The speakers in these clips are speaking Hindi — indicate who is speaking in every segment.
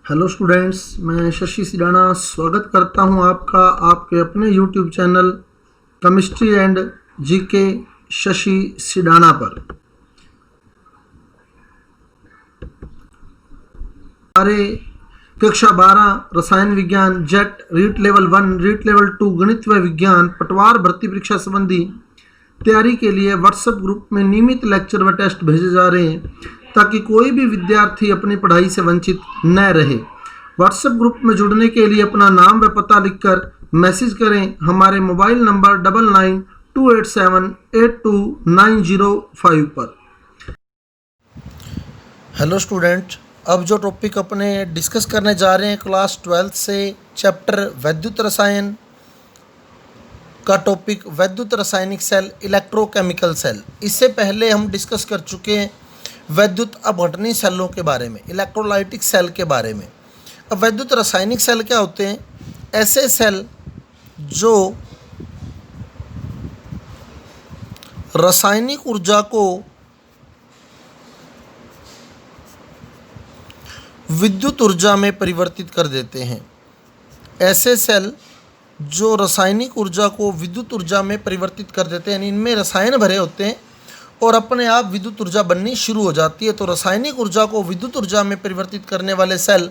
Speaker 1: हेलो स्टूडेंट्स, मैं शशि सिडाना स्वागत करता हूं आपका आपके अपने YouTube channel chemistry and GK Shashi Sidana पर। हमारे कक्षा 12 रसायन विज्ञान JET REET level 1 REET level 2 गणित व विज्ञान पटवार भर्ती परीक्षा संबंधी तैयारी के लिए व्हाट्सएप ग्रुप में नियमित लेक्चर व टेस्ट भेजे जा रहे हैं ताकि कोई भी विद्यार्थी अपनी पढ़ाई से वंचित न रहे। व्हाट्सएप ग्रुप में जुड़ने के लिए अपना नाम व पता लिखकर मैसेज करें हमारे मोबाइल नंबर 9928782905 पर। हेलो स्टूडेंट, अब जो टॉपिक अपने डिस्कस करने जा रहे हैं क्लास 12 से चैप्टर वैद्युत रसायन का टॉपिक वैद्युत रासायनिक सेल इलेक्ट्रोकेमिकल सेल। इससे पहले हम डिस्कस कर चुके हैं वैद्युत अपघटनी सेलों के बारे में, इलेक्ट्रोलाइटिक सेल के बारे में। अब वैद्युत रासायनिक सेल क्या होते हैं? ऐसे सेल जो रासायनिक ऊर्जा को विद्युत ऊर्जा में परिवर्तित कर देते हैं। ऐसे सेल जो रासायनिक ऊर्जा को विद्युत ऊर्जा में परिवर्तित कर देते हैं, यानी इनमें रसायन भरे होते हैं और अपने आप विद्युत ऊर्जा बननी शुरू हो जाती है। तो रासायनिक ऊर्जा को विद्युत ऊर्जा में परिवर्तित करने वाले सेल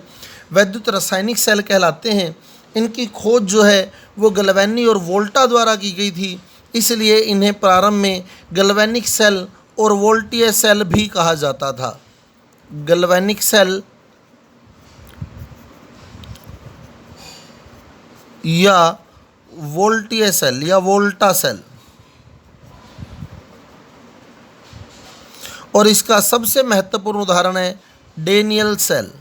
Speaker 1: वैद्युत रासायनिक सेल कहलाते हैं। इनकी खोज जो है वो गैल्वेनी और वोल्टा द्वारा की गई थी, इसलिए इन्हें प्रारंभ में गैल्वेनिक सेल और वोल्टीय सेल भी कहा जाता था। गैल्वेनिक सेल या वोल्टीय सेल या वोल्टा सेल। और इसका सबसे महत्वपूर्ण उदाहरण है डेनियल सेल।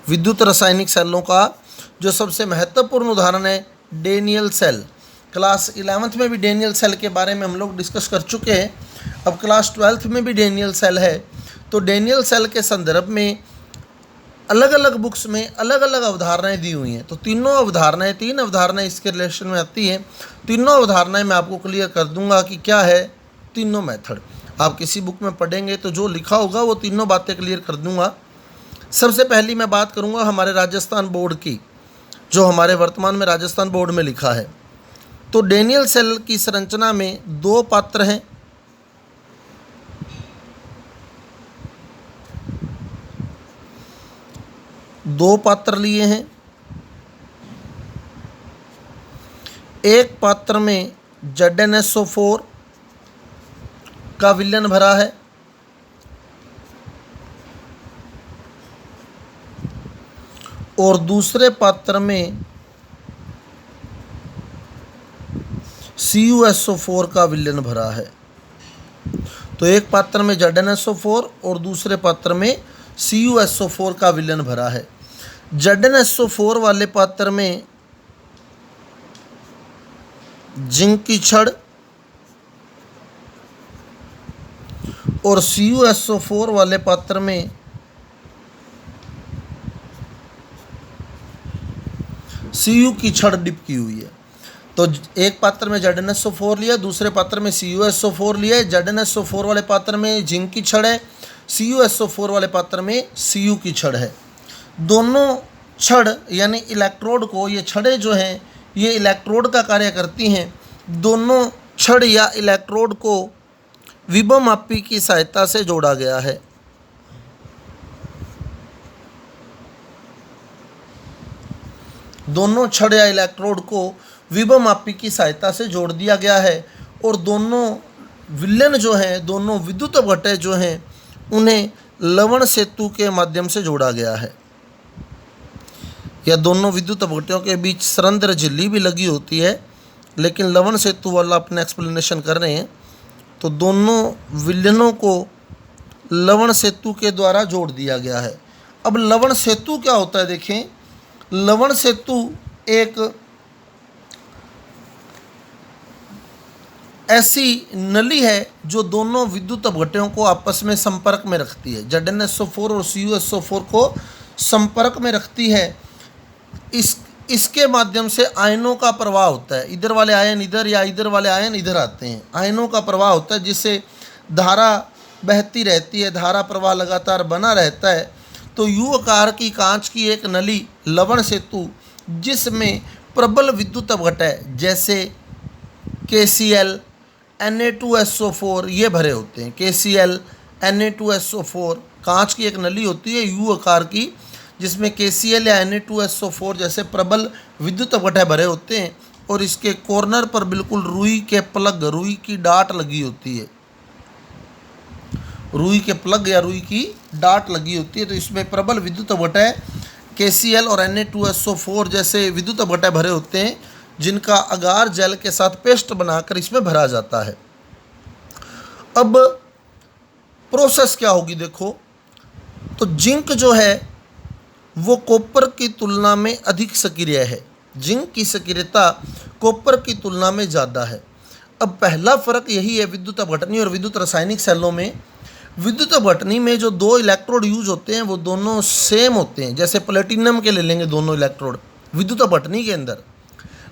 Speaker 1: विद्युत रासायनिक सेलों का जो सबसे महत्वपूर्ण उदाहरण है डेनियल सेल। क्लास 11th में भी डेनियल सेल के बारे में हम लोग डिस्कस कर चुके हैं। अब क्लास 12th में भी डेनियल सेल है। तो डेनियल सेल के संदर्भ में अलग अलग बुक्स में अलग अलग अवधारणाएं दी हुई हैं। तो तीन अवधारणाएं इसके रिलेशन में आती हैं। तीनों अवधारणाएं मैं आपको क्लियर कर दूंगा कि क्या है तीनों मेथड। आप किसी बुक में पढ़ेंगे तो जो लिखा होगा वो तीनों बातें क्लियर कर दूंगा। सबसे पहली मैं बात करूंगा हमारे राजस्थान बोर्ड की, जो हमारे वर्तमान में राजस्थान बोर्ड में लिखा है। तो डेनियल सेल की संरचना में दो पात्र हैं। दो पात्र लिए हैं। एक पात्र में ZnSO4 का विलयन भरा है और दूसरे पात्र में CuSO4 का विलयन भरा है। तो एक पात्र में ZnSO4 और दूसरे पात्र में CuSO4 का विलयन भरा है। ZnSO4 वाले पात्र में जिंक की छड़ और CuSO4 वाले पात्र में Cu की छड़ डिप की हुई है। तो एक पात्र में ZnSO4 लिया, दूसरे पात्र में CuSO4 लिया है। ZnSO4 वाले पात्र में जिंक की छड़ है, CuSO4 वाले पात्र में Cu की छड़ है। दोनों छड़ यानी इलेक्ट्रोड को, ये छड़ें जो हैं ये इलेक्ट्रोड का कार्य करती हैं। दोनों छड़ या इलेक्ट्रोड को विभवमापी की सहायता से जोड़ा गया है। दोनों छड़ या इलेक्ट्रोड को विभवमापी की सहायता से जोड़ दिया गया है और दोनों विलयन जो हैं, दोनों विद्युत अपघटक जो हैं, उन्हें लवण सेतु के माध्यम से जोड़ा गया है। या दोनों विद्युत अपघटकों के बीच सरंध्र झिल्ली भी लगी होती है, लेकिन लवण सेतु वाला अपने एक्सप्लेनेशन कर रहे हैं। तो दोनों विलयनों को लवण सेतु के द्वारा जोड़ दिया गया है। अब लवण सेतु क्या होता है देखें। लवण सेतु एक ऐसी नली है जो दोनों विद्युत अपघटकों को आपस में संपर्क में रखती है। ZnSO4 और CuSO4 को संपर्क में रखती है। इसके माध्यम से आयनों का प्रवाह होता है। इधर वाले आयन इधर या इधर वाले आयन इधर आते हैं। आयनों का प्रवाह होता है जिससे धारा बहती रहती है, धारा प्रवाह लगातार बना रहता है। तो यू आकार की कांच की एक नली लवण सेतु जिसमें प्रबल विद्युत अपघटन है, जैसे KCl Na2SO4 ये भरे होते हैं। KCl Na2SO4 कांच की एक नली होती है यू आकार की, जिसमें KCl या Na2SO4 जैसे प्रबल विद्युत अपघटन भरे होते हैं, और इसके कॉर्नर पर बिल्कुल रुई के प्लग, रुई की डाट लगी होती है, रुई के प्लग या रुई की डाट लगी होती है। तो इसमें प्रबल विद्युत अपघटन KCl और Na2SO4 जैसे विद्युत अपघटन भरे होते हैं, जिनका अगार जेल के साथ पेस्ट बनाकर इसमें भरा जाता है। अब प्रोसेस क्या होगी देखो, तो जिंक जो है वो कॉपर की तुलना में अधिक सक्रिय है, जिंक की सक्रियता कॉपर की तुलना में ज़्यादा है। अब पहला फ़र्क यही है विद्युत अपघटनी और विद्युत रासायनिक सेलों में। विद्युत अपघटनी में जो दो इलेक्ट्रोड यूज होते हैं वो दोनों सेम होते हैं, जैसे प्लेटिनम के ले लेंगे दोनों इलेक्ट्रोड विद्युत अपघटनी के अंदर,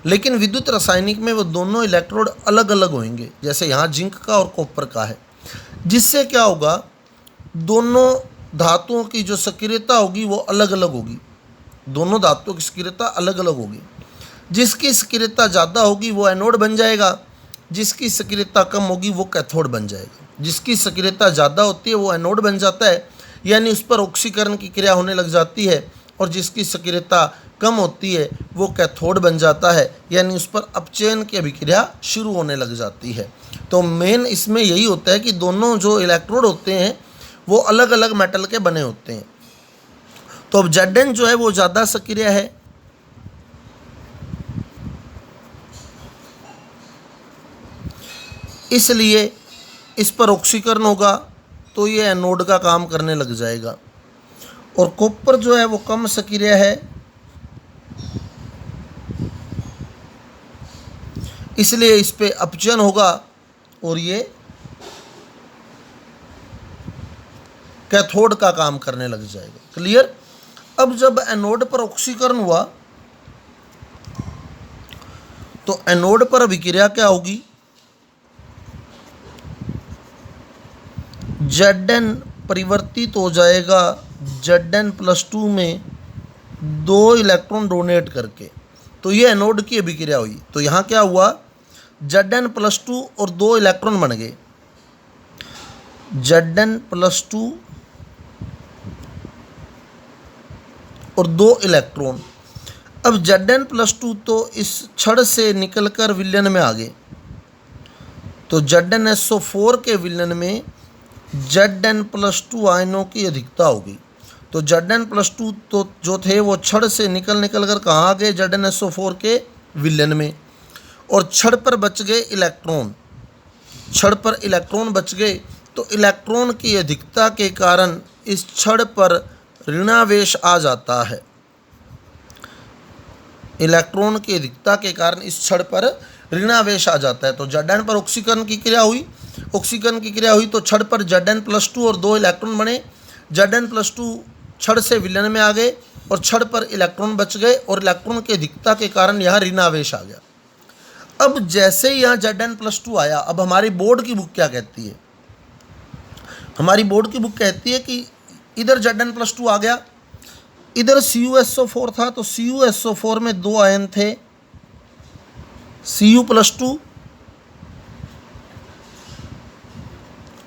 Speaker 1: लेकिन विद्युत रासायनिक में वो दोनों इलेक्ट्रोड अलग अलग होंगे, जैसे यहाँ जिंक का और कॉपर का है। जिससे क्या होगा, दोनों धातुओं की जो सक्रियता होगी वो अलग अलग होगी, दोनों धातुओं की सक्रियता अलग अलग होगी। जिसकी सक्रियता ज़्यादा होगी वो एनोड बन जाएगा, जिसकी सक्रियता कम होगी वो कैथोड बन जाएगा। जिसकी सक्रियता ज़्यादा होती है वो एनोड बन जाता है, यानी उस पर ऑक्सीकरण की क्रिया होने लग जाती है, और जिसकी सक्रियता कम होती है वो कैथोड बन जाता है, यानी उस पर अपचयन की अभिक्रिया शुरू होने लग जाती है। तो मेन इसमें यही होता है कि दोनों जो इलेक्ट्रोड होते हैं वो अलग अलग मेटल के बने होते हैं। तो अब Zn जो है वो ज़्यादा सक्रिय है, इसलिए इस पर ऑक्सीकरण होगा तो ये एनोड का काम करने लग जाएगा। और कॉपर जो है वो कम सक्रिय है, इसलिए इस पे अपचयन होगा और ये कैथोड का काम करने लग जाएगा। क्लियर। अब जब एनोड पर ऑक्सीकरण हुआ तो एनोड पर अभिक्रिया क्या होगी, Zn परिवर्तित हो जाएगा Zn+2 में 2 इलेक्ट्रॉन डोनेट करके। तो ये एनोड की अभिक्रिया हुई। तो यहाँ क्या हुआ, Zn+2 और 2 इलेक्ट्रॉन बन गए, Zn+2 और 2 इलेक्ट्रॉन। अब Zn+2 तो इस छड़ से निकलकर विलयन में आ गए, तो ZnSO4 के विलयन में Zn+2 आयनों की अधिकता होगी। तो Zn+2 तो जो थे वो छड़ से निकल कर कहाँ आ गए, ZnSO4 के विलयन में, और छड़ पर बच गए इलेक्ट्रॉन, छड़ पर इलेक्ट्रॉन बच गए। तो इलेक्ट्रॉन की अधिकता के कारण इस छड़ पर ऋणावेश आ जाता है, इलेक्ट्रॉन की अधिकता के कारण इस छड़ पर ऋणावेश आ जाता है। तो Zn पर ऑक्सीकरण की क्रिया हुई, ऑक्सीकरण की क्रिया हुई तो छड़ पर Zn+2 और 2 इलेक्ट्रॉन बने। Zn+2 छड़ से विलयन में आ गए और छड़ पर इलेक्ट्रॉन बच गए, और इलेक्ट्रॉन की अधिकता के कारण यहाँ ऋणावेश आ गया। अब जैसे ही यहाँ Zn+2 आया, अब हमारी बोर्ड की बुक क्या कहती है, हमारी बोर्ड की बुक कहती है कि इधर Zn+2 आ गया, इधर CuSO4 था, तो CuSO4 में 2 आयन थे, Cu+2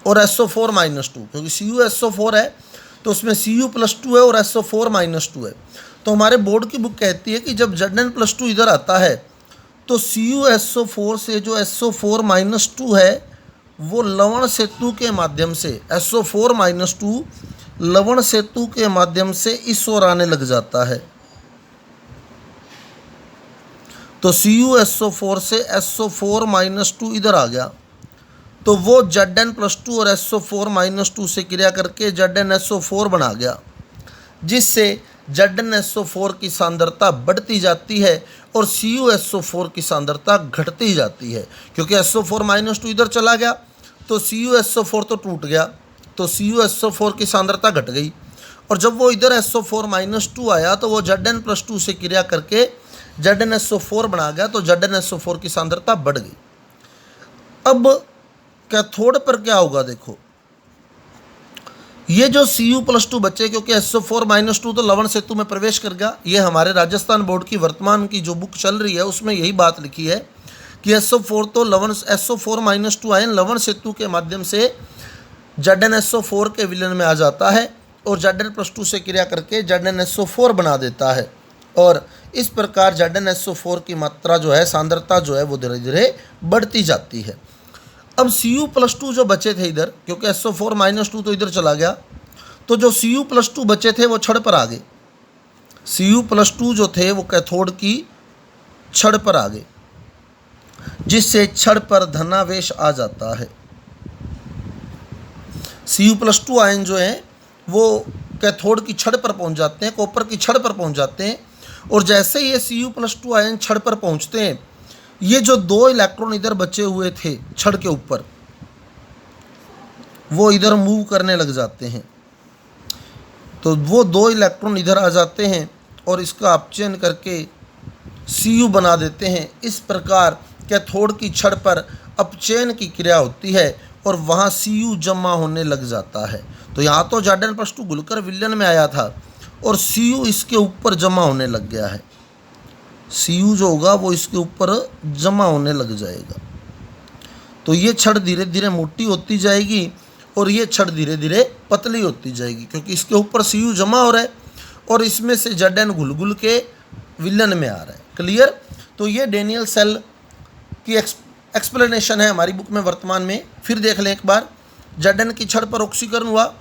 Speaker 1: और SO4-2, क्योंकि CuSO4 है तो उसमें Cu+2 है और SO4-2 है। तो हमारे बोर्ड की बुक कहती है कि जब Zn+2 इधर आता है तो CuSO4 से जो SO4-2 है वो लवण सेतु के माध्यम से, SO4-2 लवण सेतु के माध्यम से इस ओर आने लग जाता है। तो CuSO4 से SO4-2 इधर आ गया, तो वो Zn+2 और SO4-2 से क्रिया करके ZnSO4 बना गया, जिससे ZnSO4 की सांद्रता बढ़ती जाती है और CuSO4 की सांद्रता घटती जाती है, क्योंकि SO4-2 इधर चला गया तो CuSO4 तो टूट गया, तो CuSO4 की सांद्रता घट गई, और जब वो इधर SO4-2 आया तो वो Zn+2 से क्रिया करके ZnSO4 बना गया, तो ZnSO4 की सांद्रता बढ़ गई। अब कैथोड पर क्या होगा देखो, ये जो Cu+2 बचे, क्योंकि SO4-2 तो लवण सेतु में प्रवेश कर गया। ये हमारे राजस्थान बोर्ड की वर्तमान की जो बुक चल रही है उसमें यही बात लिखी है कि SO4 तो लवण SO4-2 आयन लवण सेतु के माध्यम से ZnSO4 के विलयन में आ जाता है और Zn+2 से क्रिया करके ZnSO4 बना देता है और इस प्रकार ZnSO4 की मात्रा जो है, सांद्रता जो है वो धीरे धीरे बढ़ती जाती है। अब Cu+2 जो बचे थे इधर, क्योंकि SO4-2 तो इधर चला गया, तो जो Cu+2 बचे थे वो छड़ पर आ गए। Cu+2 जो थे वो कैथोड की छड़ पर आ गए, जिससे छड़ पर धनावेश आ जाता है। Cu+2 आयन जो हैं वो कैथोड की छड़ पर पहुंच जाते हैं, कॉपर की छड़ पर पहुंच जाते हैं और जैसे ये Cu+2 आयन छड़ पर पहुंचते हैं, ये जो 2 इलेक्ट्रॉन इधर बचे हुए थे छड़ के ऊपर, वो इधर मूव करने लग जाते हैं। तो वो 2 इलेक्ट्रॉन इधर आ जाते हैं और इसका अपचयन करके Cu बना देते हैं। इस प्रकार कैथोड की छड़ पर अपचयन की क्रिया होती है और वहाँ Cu जमा होने लग जाता है। तो यहाँ तो Zn+2 घुलकर विलयन में आया था और Cu इसके ऊपर जमा होने लग गया है। Cu जो होगा वो इसके ऊपर जमा होने लग जाएगा। तो ये छड़ धीरे धीरे मोटी होती जाएगी और ये छड़ धीरे धीरे पतली होती जाएगी, क्योंकि इसके ऊपर Cu जमा हो रहा है और इसमें से Zn घुल घुल के विलयन में आ रहा है। क्लियर? तो ये डेनियल सेल की एक्सप्लेनेशन है हमारी बुक में वर्तमान में। फिर देख लें एक बार। Zn की छड़ पर ऑक्सीकरण हुआ,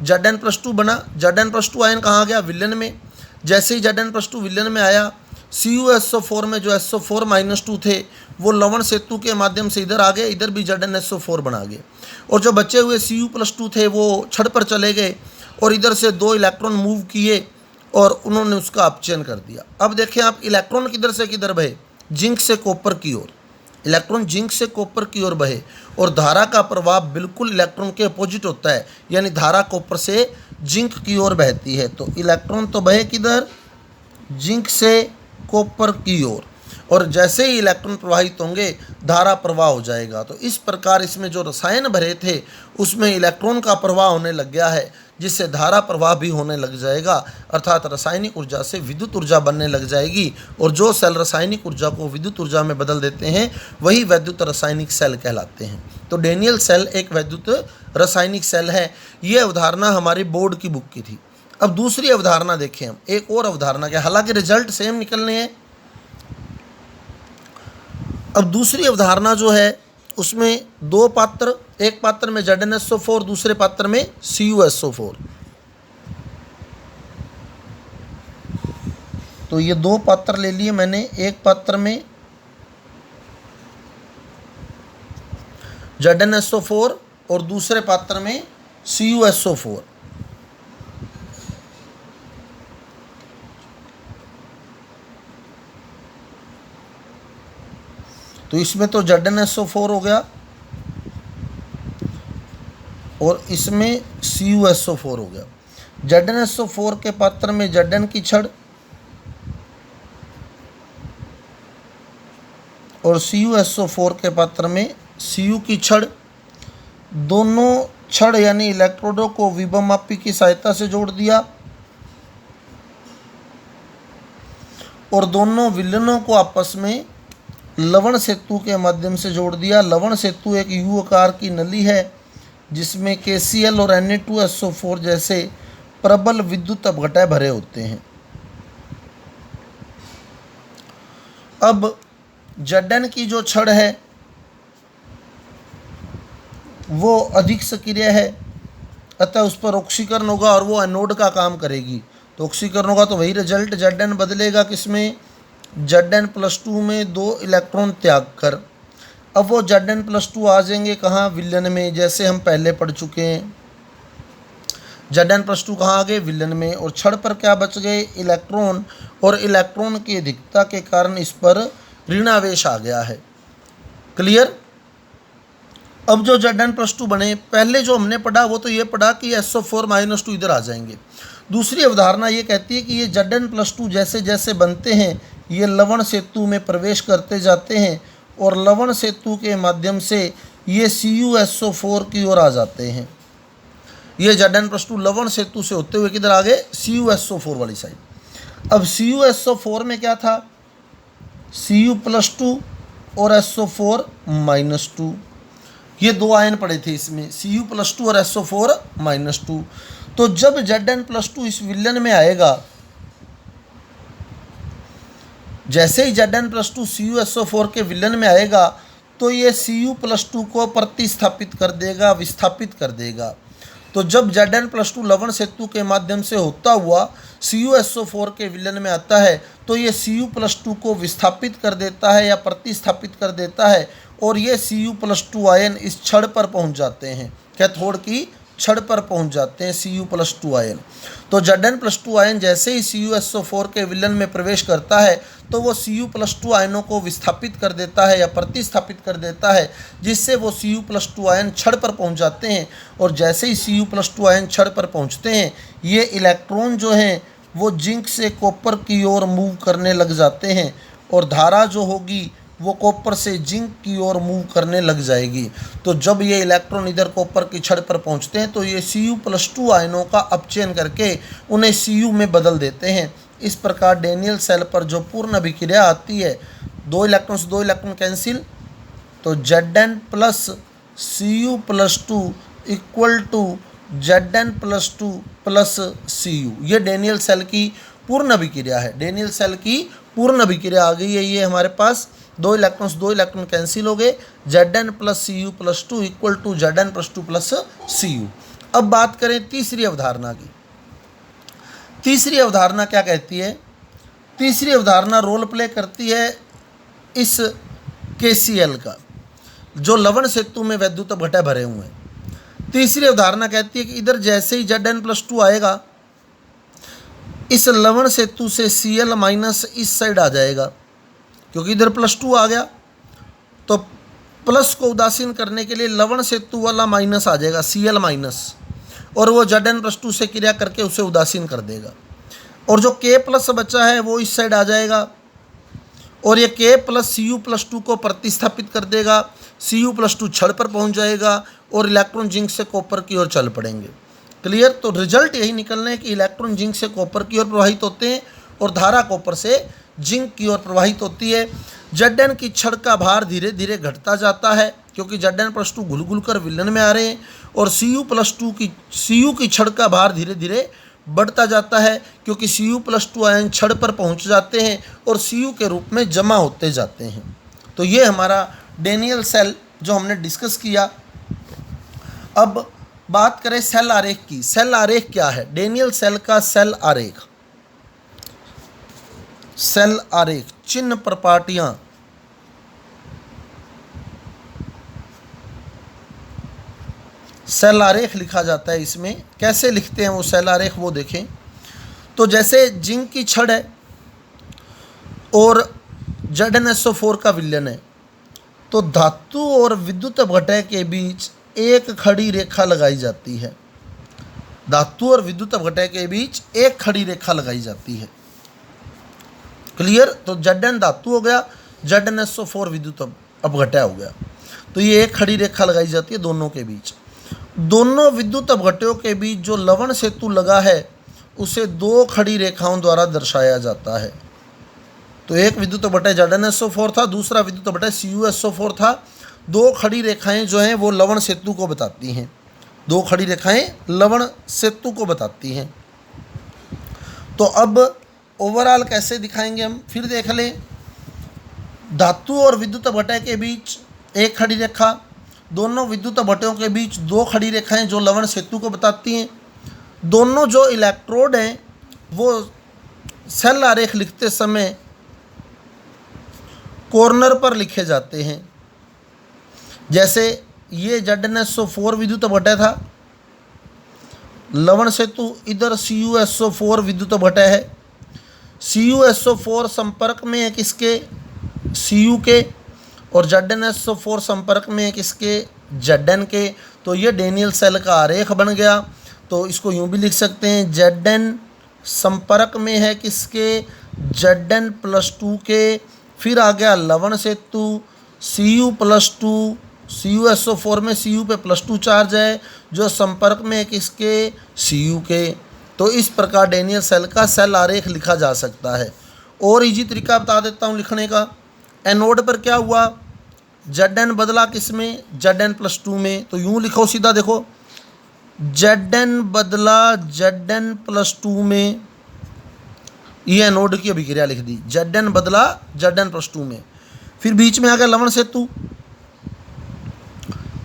Speaker 1: Zn+2 बना। Zn+2 आयन कहाँ गया? विलयन में। जैसे ही Zn+2 विलयन में आया, CuSO4 में जो SO4-2 थे वो लवण सेतु के माध्यम से इधर आ गए, इधर भी ZnSO4 बना गए और जो बचे हुए Cu+2 थे वो छड़ पर चले गए और इधर से 2 इलेक्ट्रॉन मूव किए और उन्होंने उसका अपचयन कर दिया। अब देखें आप, इलेक्ट्रॉन किधर से किधर बहे? जिंक से कॉपर की ओर। इलेक्ट्रॉन जिंक से कॉपर की ओर बहे और धारा का प्रभाव बिल्कुल इलेक्ट्रॉन के अपोजिट होता है, यानी धारा कॉपर से जिंक की ओर बहती है। तो इलेक्ट्रॉन तो बहे किधर? जिंक से कॉपर की ओर, और जैसे ही इलेक्ट्रॉन प्रवाहित होंगे धारा प्रवाह हो जाएगा। तो इस प्रकार इसमें जो रसायन भरे थे उसमें इलेक्ट्रॉन का प्रवाह होने लग गया है, जिससे धारा प्रवाह भी होने लग जाएगा, अर्थात रासायनिक ऊर्जा से विद्युत ऊर्जा बनने लग जाएगी। और जो सेल रासायनिक ऊर्जा को विद्युत ऊर्जा में बदल देते हैं वही वैद्युत रासायनिक सेल कहलाते हैं। तो डेनियल सेल एक वैद्युत रासायनिक सेल है। ये अवधारणा हमारी बोर्ड की बुक की थी। अब दूसरी अवधारणा देखें हम, एक और अवधारणा क्या, हालांकि रिजल्ट सेम निकलने हैं। अब दूसरी अवधारणा जो है उसमें 2 पात्र, एक पात्र में ZnSO4, दूसरे पात्र में CuSO4। तो ये 2 पात्र ले लिए मैंने, एक पात्र में ZnSO4 और दूसरे पात्र में CuSO4। तो इसमें तो ZnSO4 हो गया और इसमें CuSO4 हो गया। ZnSO4 के पात्र में Zn की छड़ और CuSO4 के पात्र में Cu की छड़। दोनों छड़ यानी इलेक्ट्रोडों को विभवमापी की सहायता से जोड़ दिया और दोनों विलयनों को आपस में लवण सेतु के माध्यम से जोड़ दिया। लवण सेतु एक यू आकार की नली है जिसमें KCl और Na2SO4 जैसे प्रबल विद्युत अपघटय भरे होते हैं। अब Zn की जो छड़ है वो अधिक सक्रिय है, अतः उस पर ऑक्सीकरण होगा और वो एनोड का काम करेगी। तो ऑक्सीकरण होगा तो वही रिजल्ट Zn बदलेगा किसमें? Zn+2 में 2 इलेक्ट्रॉन त्याग कर। अब वो Zn+2 आ जाएंगे कहाँ? विलयन में, जैसे हम पहले पढ़ चुके हैं। Zn+2 कहाँ आ गए? विलयन में। और छड़ पर क्या बच गए? इलेक्ट्रॉन, और इलेक्ट्रॉन की अधिकता के कारण इस पर ऋणावेश आ गया है। क्लियर? अब जो Zn+2 बने, पहले जो हमने पढ़ा वो तो ये पढ़ा कि SO4-2 इधर आ जाएंगे। दूसरी अवधारणा ये कहती है कि ये Zn+2 जैसे जैसे बनते हैं ये लवण सेतु में प्रवेश करते जाते हैं और लवण सेतु के माध्यम से ये CuSO4 की ओर आ जाते हैं। ये Zn+2 लवण सेतु से होते हुए किधर आ गए, CuSO4 वाली साइड। अब CuSO4 में क्या था, Cu+2 और SO4-2, ये दो आयन पड़े थे इसमें, Cu+2 और SO4-2। तो जब Zn+2 इस विलयन में आएगा, जैसे ही Zn+2 CuSO4 के विलयन में आएगा तो ये Cu+2 को प्रतिस्थापित कर देगा, विस्थापित कर देगा। तो जब Zn+2 लवण सेतु के माध्यम से होता हुआ CuSO4 के विलयन में आता है तो ये Cu+2 को विस्थापित कर देता है या प्रतिस्थापित कर देता है, और ये Cu+2 आयन इस छड़ पर पहुंच जाते हैं, कैथोड की छड़ पर पहुंच जाते हैं Cu+2 आयन। तो Zn+2 आयन जैसे ही CuSO4 के विलयन में प्रवेश करता है तो वो Cu+2 आयनों को विस्थापित कर देता है या प्रतिस्थापित कर देता है, जिससे वो Cu+2 आयन छड़ पर पहुंच जाते हैं। और जैसे ही Cu+2 आयन छड़ पर पहुंचते हैं, ये इलेक्ट्रॉन जो हैं वो जिंक से कॉपर की ओर मूव करने लग जाते हैं, और धारा जो होगी वो कॉपर से जिंक की ओर मूव करने लग जाएगी। तो जब ये इलेक्ट्रॉन इधर कॉपर की छड़ पर पहुंचते हैं तो ये Cu+2 आयनों का अपचयन करके उन्हें Cu में बदल देते हैं। इस प्रकार डेनियल सेल पर जो पूर्ण अभिक्रिया आती है, दो इलेक्ट्रॉन से दो इलेक्ट्रॉन कैंसिल, तो Zn+Cu+2 = Zn+2 + Cu। ये डेनियल सेल की पूर्ण अभिक्रिया है। डेनियल सेल की पूर्ण अभिक्रिया आ गई है। ये हमारे पास दो इलेक्ट्रॉन कैंसिल हो गए, Zn+Cu+2 = Zn+2 + Cu। अब बात करें तीसरी अवधारणा की। तीसरी अवधारणा क्या कहती है, तीसरी अवधारणा रोल प्ले करती है इस KCl का, जो लवण सेतु में वैद्युत अपघटय भरे हुए हैं। तीसरी अवधारणा कहती है कि इधर जैसे ही Zn+2 आएगा, इस लवण सेतु से Cl- इस साइड आ जाएगा, क्योंकि इधर +2 आ गया, तो प्लस को उदासीन करने के लिए लवण सेतु वाला माइनस आ जाएगा Cl-, और वो Zn+2 से क्रिया करके उसे उदासीन कर देगा। और जो K+ बचा है वो इस साइड आ जाएगा, और ये K+ Cu+2 को प्रतिस्थापित कर देगा। Cu+2 छड़ पर पहुंच जाएगा और इलेक्ट्रॉन जिंक से कॉपर की ओर चल पड़ेंगे। क्लियर। तो रिजल्ट यही निकलना है कि इलेक्ट्रॉन जिंक से कॉपर की ओर प्रवाहित होते हैं और धारा कॉपर से जिंक की ओर प्रवाहित होती है। Zn की छड़ का भार धीरे धीरे घटता जाता है, क्योंकि Zn+2 घुल घुल कर विलयन में आ रहे हैं, और Cu की छड़ का भार धीरे धीरे बढ़ता जाता है, क्योंकि Cu+2 आयन छड़ पर पहुंच जाते हैं और Cu के रूप में जमा होते जाते हैं। तो ये हमारा डेनियल सेल जो हमने डिस्कस किया। अब बात करें सेल आरेख की। सेल आरेख क्या है? डेनियल सेल का सेल आरेख, सेल आरेख चिन्ह प्रपाटियां, सेल आरेख लिखा जाता है इसमें। कैसे लिखते हैं वो सेल आरेख, वो देखें। तो जैसे जिंक की छड़ है और ZnSO4 का विलयन है, तो धातु और विद्युत अपघटय के बीच एक खड़ी रेखा लगाई जाती है। धातु और विद्युत अपघटय के बीच एक खड़ी रेखा लगाई जाती है। क्लियर। तो Zn धातु हो गया, ZnSO4 विद्युत अपघटय हो गया। तो ये एक खड़ी रेखा लगाई जाती है दोनों के बीच। दोनों विद्युत अपघटयों के बीच जो लवण सेतु लगा है उसे दो खड़ी रेखाओं द्वारा दर्शाया जाता है। तो एक विद्युत अपघटय ZnSO4 था, दूसरा विद्युत अपघटय CuSO4 था। दो खड़ी रेखाएं जो हैं वो लवण सेतु को बताती हैं। दो खड़ी रेखाएं लवण सेतु को बताती हैं। तो अब ओवरऑल कैसे दिखाएंगे हम, फिर देख लें। धातु और विद्युत अपघटय के बीच एक खड़ी रेखा, दोनों विद्युत अपघटयों के बीच दो खड़ी रेखाएं जो लवण सेतु को बताती हैं। दोनों जो इलेक्ट्रोड हैं वो सेल आरेख लिखते समय कॉर्नर पर लिखे जाते हैं। जैसे ये ZnSO4 विद्युत अपघटय था, लवण सेतु इधर CuSO4 विद्युत अपघटय है। CuSO4 संपर्क में है किसके? Cu के, और ZnSO4 संपर्क में है किसके? Zn के। तो ये डेनियल सेल का आरेख बन गया। तो इसको यूँ भी लिख सकते हैं, Zn संपर्क में है किसके? Zn+2 के। फिर आ गया लवण सेतु, Cu+2 CuSO4 में Cu पे +2 चार्ज है जो संपर्क में है किसके, Cu के। तो इस प्रकार डेनियल सेल का सेल आरेख लिखा जा सकता है। और इजी तरीका बता देता हूँ लिखने का। एनोड पर क्या हुआ, Zn बदला किस में, Zn+2 में। तो यूँ लिखो सीधा, देखो Zn बदला Zn+2 में, ये एनोड की अभिक्रिया लिख दी, Zn बदला Zn+2 में। फिर बीच में आ गया लवण सेतु।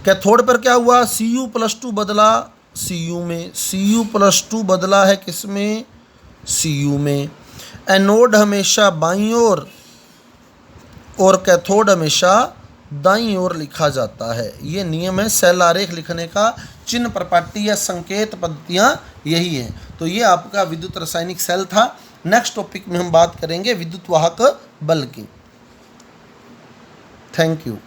Speaker 1: कैथोड पर क्या हुआ, Cu+2 बदला Cu में, Cu+2 बदला है किसमें, Cu में। एनोड हमेशा बाईं ओर और कैथोड हमेशा दाईं ओर लिखा जाता है। ये नियम है सेल आरेख लिखने का। चिन्ह प्रपाटी या संकेत पद्धतियाँ यही हैं। तो ये आपका विद्युत रासायनिक सेल था। नेक्स्ट टॉपिक में हम बात करेंगे विद्युत वाहक बल की। Thank you.